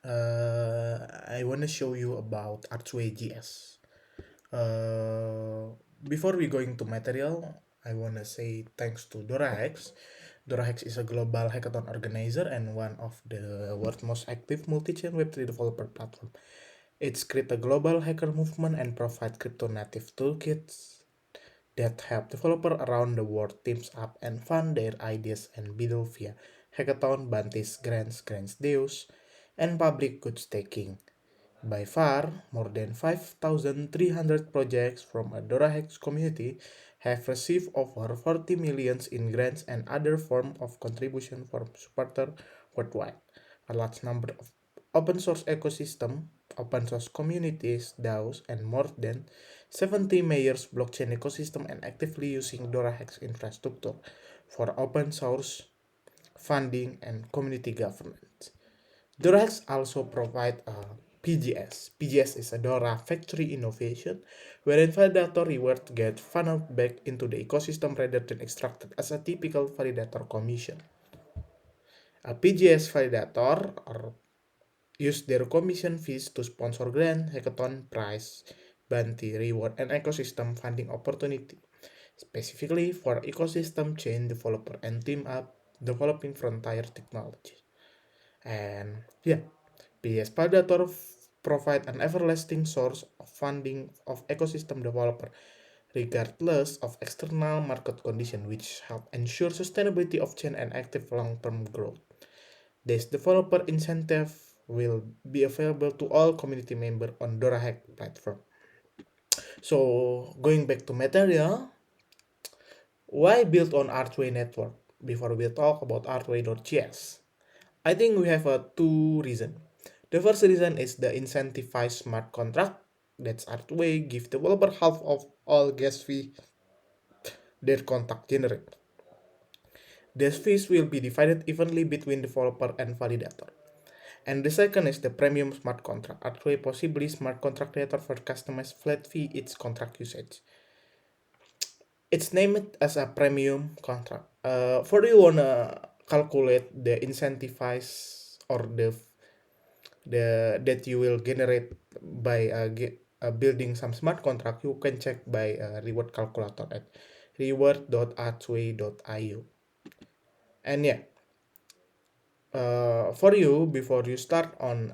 I want to show you about Archway GS. Uh, Before we going to material, I want to say thanks to DoraHex. DoraHex is a global hackathon organizer and one of the world's most active multi-chain Web3 developer platform. It's create a global hacker movement and provide crypto-native toolkits that help developers around the world teams up and fund their ideas and build via hackathon, bounties, grants deus, and public goods taking. By far, more than 5,300 projects from a DoraHex community have received over 40 millions in grants and other forms of contribution from supporters worldwide. A large number of open source ecosystem, open source communities, DAOs, and more than 70 majors blockchain ecosystem and actively using DoraHex infrastructure for open source funding and community governance. DoraX also provide a PGS. PGS is a Dora Factory Innovation, wherein validator reward get funneled back into the ecosystem rather than extracted as a typical validator commission. A PGS validator or use their commission fees to sponsor grant, hackathon, prize, bounty, reward, and ecosystem funding opportunity, specifically for ecosystem chain developer and team up developing frontier technology. And yeah, PS Padator provide an everlasting source of funding of ecosystem developer regardless of external market condition, which help ensure sustainability of chain and active long-term growth. This developer incentive will be available to all community members on DoraHack platform. So going back to material, why build on Archway network? Before we talk about Archway.js, I think we have two reasons. The first reason is the incentivized smart contract. That's Archway give developer half of all gas fee their contract generate. These fees will be divided evenly between developer and validator. And the second is the premium smart contract. Archway possibly smart contract creator for customized flat fee its contract usage. It's named as a premium contract. For you wanna calculate the incentivize or the that you will generate by building some smart contract, you can check by reward calculator at reward.archway.io. And yeah, for you, before you start on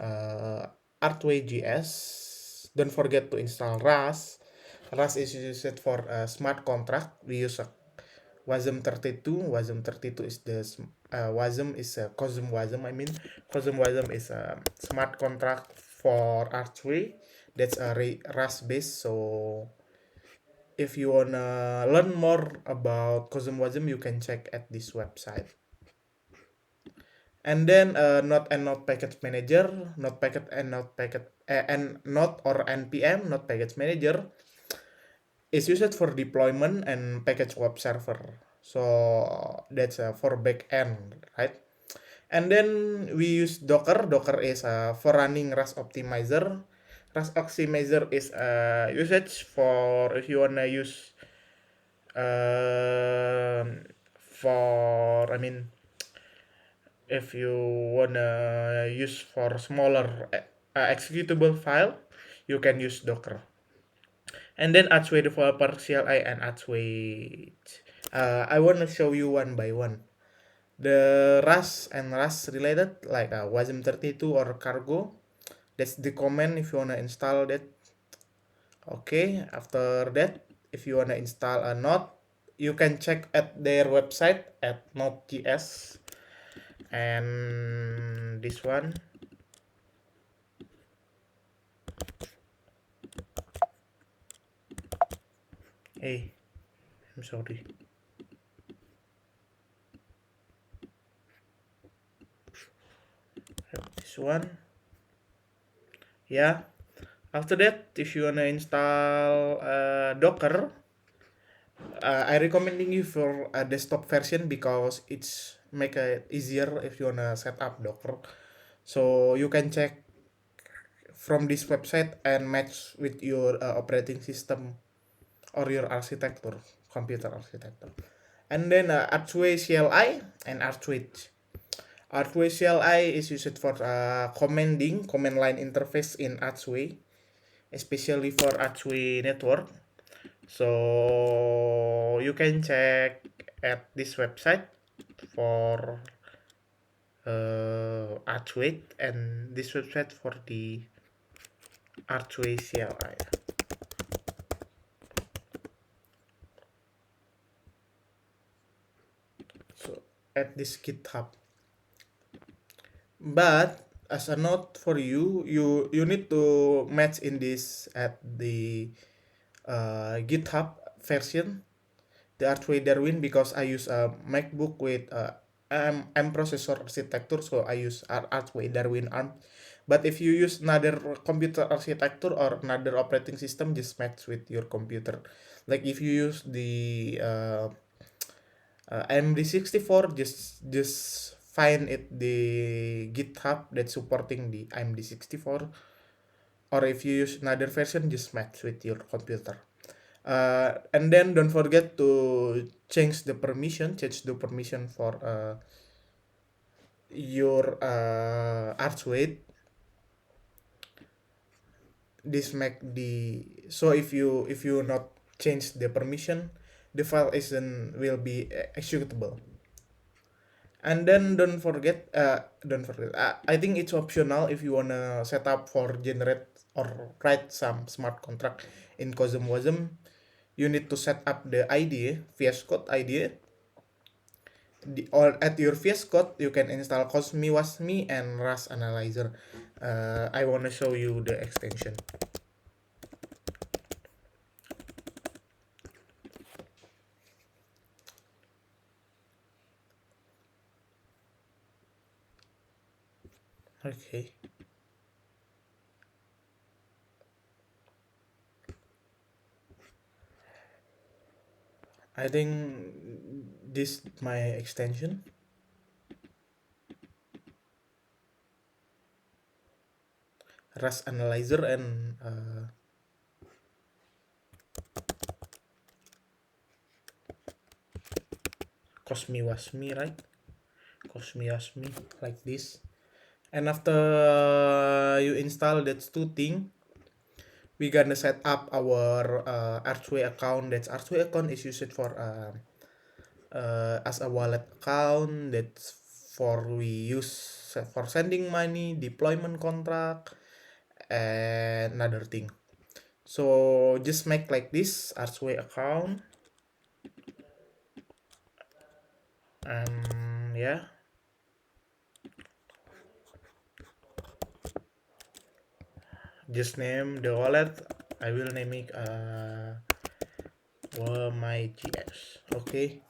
Archway.js, don't forget to install Rust. Rust is used for smart contract. We use a WASM32. WASM32 is the WASM is a COSM WASM. I mean, COSM WASM is a smart contract for Archway. That's a Rust based. So if you wanna learn more about COSM WASM, you can check at this website. And then Node and Node Package Manager, Node Packet and Node Packet and Node or npm Node Package Manager is used for deployment and package web server. So that's for backend, right? And then we use Docker. Docker is for running Rust Optimizer. Rust Optimizer is usage for if you wanna use for I mean if you wanna use for smaller executable file, you can use Docker. And then Archway developer CLI and Archway. I want to show you one by one. The Rust and Rust related like WASM32 or Cargo. That's the command if you wanna install that. Okay, after that, if you wanna install a Node, you can check at their website at Node.js. And this one. Hey, I'm sorry. This one. Yeah. After that, if you wanna install Docker, I recommending you for a desktop version because it's make it easier if you wanna set up Docker. So you can check from this website and match with your operating system or your architecture, computer architecture. And then Archway CLI and Archway. Archway CLI is used for command line interface in Archway, especially for Archway network. So you can check at this website for Archway and this website for the Archway CLI. So at this GitHub. But as a note for you, you need to match in this at the GitHub version, the Archway Darwin, because I use a MacBook with M processor architecture, so I use Archway Darwin ARM. But if you use another computer architecture or another operating system, just match with your computer. Like if you use the AMD64, just find it the GitHub that's supporting the AMD64, or if you use another version, just match with your computer. And then don't forget to change the permission for your Archway. This make the so if you not change the permission, the file isn't will be executable. And then don't forget I think it's optional if you wanna set up for generate or write some smart contract in Cosm Wasm. You need to set up the IDE, VS Code IDE. Or at your VS Code, you can install Cosmi Wasmi and Rust Analyzer. I wanna show you the extension. Okay. I think this my extension. Rust Analyzer and Cosmi Wasmi, right? Cosmi Wasmi, like this. And after you install that two thing, we gonna set up our Archway account. That Archway account is used for as a wallet account. That's for we use for sending money, deployment contract, and another thing. So just make like this Archway account, and yeah, just name the wallet. I will name it my GS. Okay.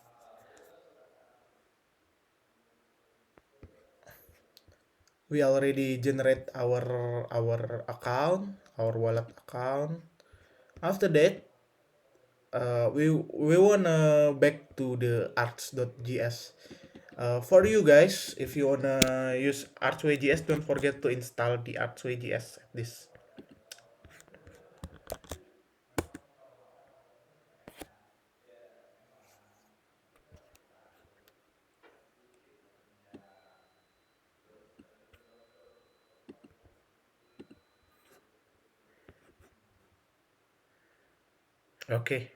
We already generate our account, our wallet account. After that, we wanna back to the arch.js. For you guys, if you wanna use archway.js, don't forget to install the archway.js. This. Okay.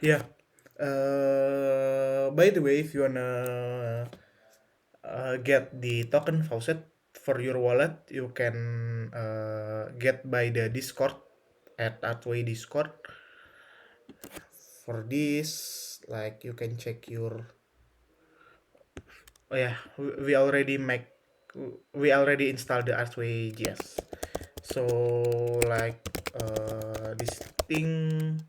Yeah. By the way, if you wanna get the token faucet for your wallet, you can get by the Discord at Archway Discord. For this, like you can check your. Oh yeah, we already installed the Archway GS. So like this thing.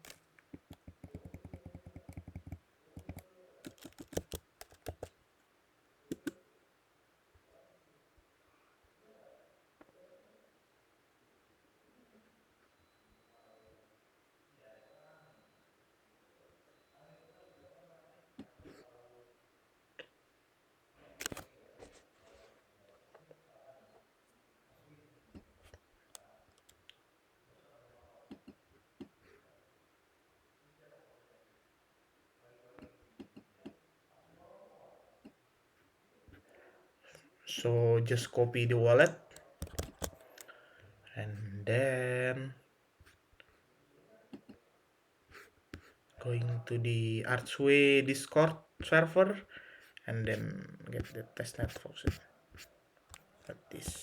So just copy the wallet and then going to the Archway Discord server and then get the testnet faucet like this.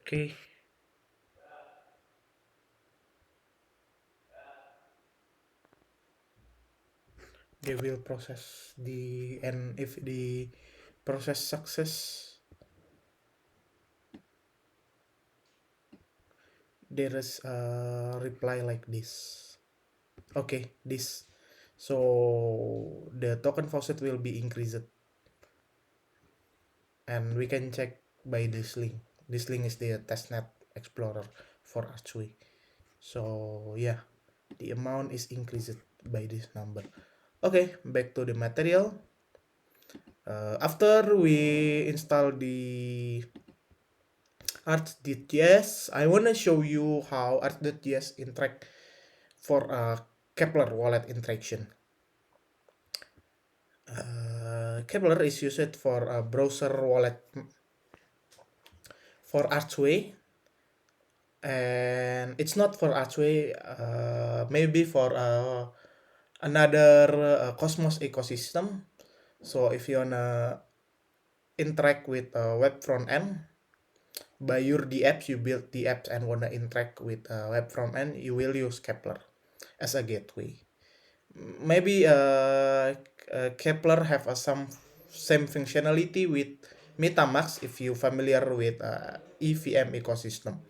Okay. They will process and if the process success, there is a reply like this. Okay, this. So the token faucet will be increased, and we can check by this link. This link is the testnet explorer for Archway. So yeah, the amount is increased by this number. Okay, back to the material. After we install the Arch.js, I want to show you how Arch.js interact for a Kepler wallet interaction. Kepler is used for a browser wallet for Archway, and it's not for Archway, maybe for another Cosmos ecosystem. So if you wanna interact with a web front end by your apps, you build the apps and wanna interact with a web front end, you will use Kepler as a gateway. Maybe Kepler have some same functionality with MetaMask if you familiar with EVM ecosystem.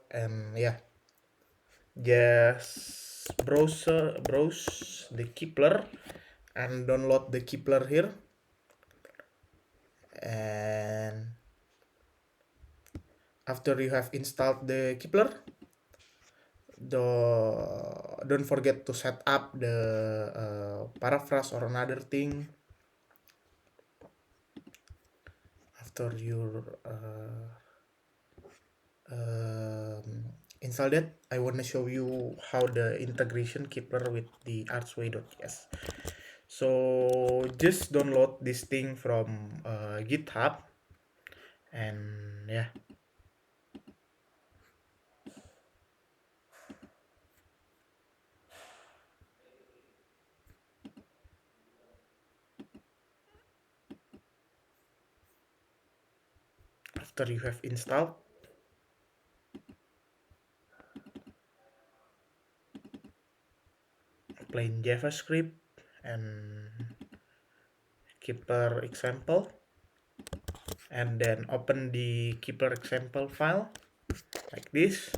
And yeah, just browse the Kepler and download the Kepler here. And after you have installed the Kepler, don't forget to set up the paraphrase or another thing. After your install that, I want to show you how the integration Kepler with the Archway.js. So just download this thing from GitHub, and yeah. After you have installed, plain JavaScript and Kepler example, and then open the Kepler example file like this,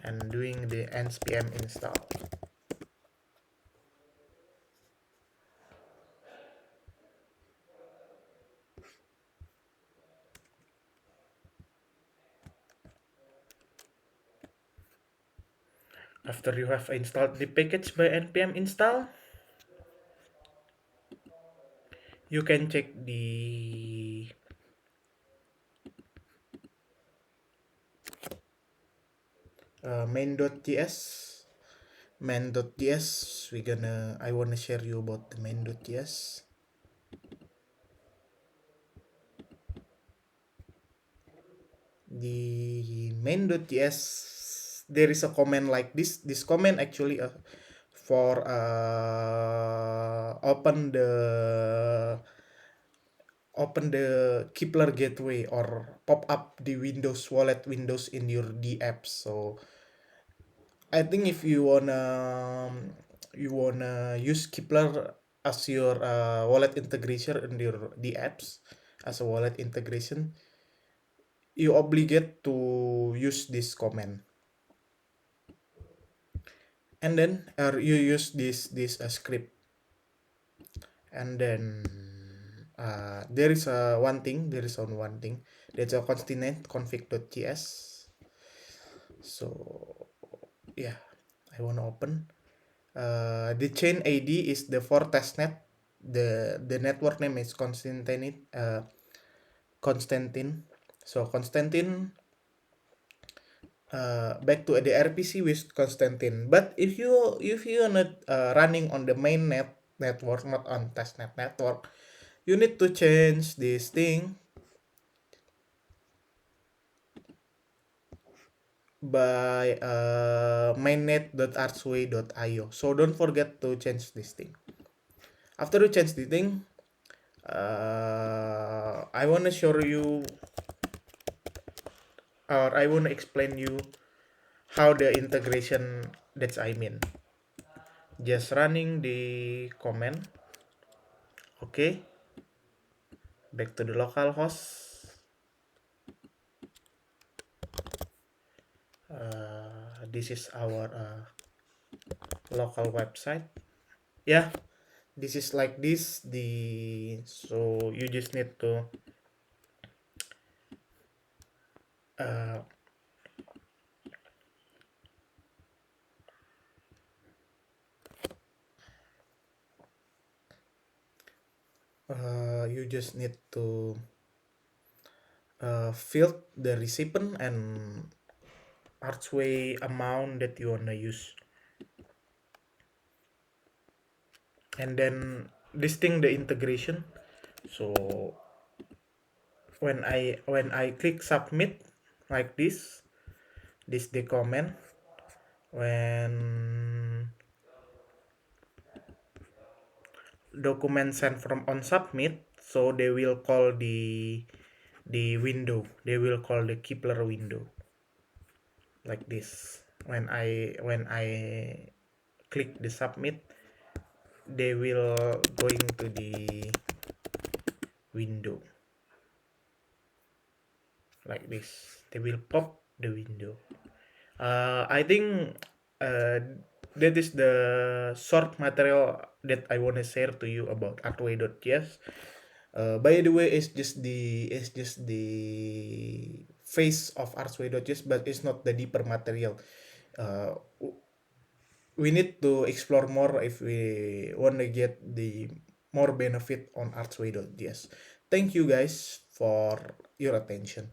and doing the npm install. After you have installed the package by npm install, you can check the main.js. I wanna share you about the main.js. The main.js, there is a comment like this comment actually for open the Kepler gateway or pop up the Windows wallet windows in your D apps. So I think if you wanna use Kepler as your wallet integration in your D apps as a wallet integration, you obligate to use this command, and then you use this script, and then there is one thing that's a constant config.js. So yeah, I want to open the chain ID is the for testnet. The network name is concatenate Konstantin. So Konstantin, back to the RPC with Konstantin. But if you are not running on the main network, not on testnet network, you need to change this thing by mainnet.archway.io. So don't forget to change this thing. After you change the thing, I wanna show you, or I wanna explain you how the integration that I mean. Just running the command. Okay, back to the local host. This is our local website. Yeah, this is like this. So you just need to uh, you just need to fill the recipient and archway amount that you wanna use, and then this thing the integration. So when I click submit like this the comment. When document sent from on submit, so they will call the window, they will call the Kepler window like this. When I click the submit, they will going to the window like this. They will pop the window. I think uh, that is the short material that I want to share to you about Archway.js. By the way, it's just the face of Archway.js, but it's not the deeper material. Uh, we need to explore more if we want to get the more benefit on Archway.js. Thank you guys for your attention.